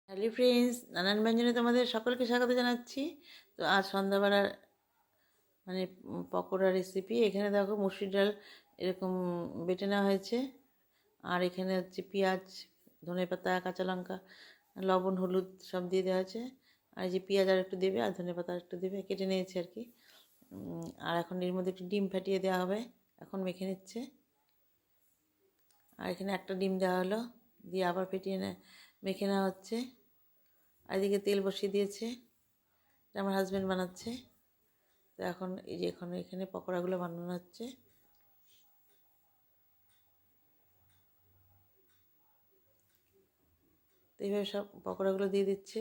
Hello friends, নানান ব্যঞ্জনে তোমাদের সকলকে স্বাগত জানাচ্ছি। তো আজ সন্ধ্যাবেলার মানে পকোড়া রেসিপি। এখানে দেখো মুসুর ডাল এরকম বেটে নেওয়া হয়েছে, আর এখানে হচ্ছে পেঁয়াজ, ধনেপাতা, কাঁচা লঙ্কা, লবণ, হলুদ সব দিয়ে দেওয়া আছে। আর এই যে পেঁয়াজ আর একটু দেবে, আর ধনেপাতা আর একটু দেবে, কেটে নিয়েছে আর কি। আর এখন এর মধ্যে একটু ডিম ফাটিয়ে দেওয়া হবে, এখন মেখে নিচ্ছে। আর এখানে একটা ডিম দেওয়া হলো, দিয়ে আবার ফেটিয়ে মেখে নেওয়া হচ্ছে। আর এদিকে তেল বসিয়ে দিয়েছে, এটা আমার হাজব্যান্ড বানাচ্ছে। তো এখন এই যে এখানে পকোড়াগুলো বানানো হচ্ছে। তো এইভাবে সব পকোড়াগুলো দিয়ে দিচ্ছে।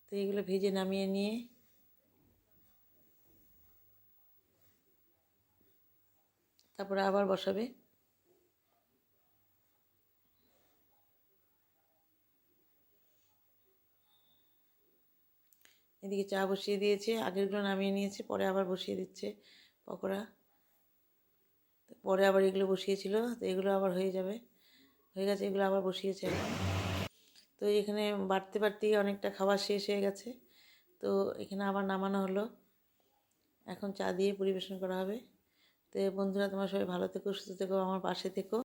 তো এইগুলো ভেজে নামিয়ে নিয়ে তারপরে আবার বসাবে। এদিকে চা বসিয়ে দিয়েছে, আগেরগুলো নামিয়ে নিয়েছে, পরে আবার বসিয়ে দিচ্ছে পকোড়া। পরে আবার এগুলো বসিয়েছিল, তো এগুলো আবার হয়ে যাবে, হয়ে গেছে, এগুলো আবার বসিয়েছে এখন। তো এখানে বাড়তে বাড়তেই অনেকটা খাবার শেষ হয়ে গেছে, তো এখানে আবার নামানো হলো। এখন চা দিয়ে পরিবেশন করা হবে। তো বন্ধুরা, তোমরা সবাই ভালো থেকো, সুস্থ থেকো, আমার পাশে থেকো।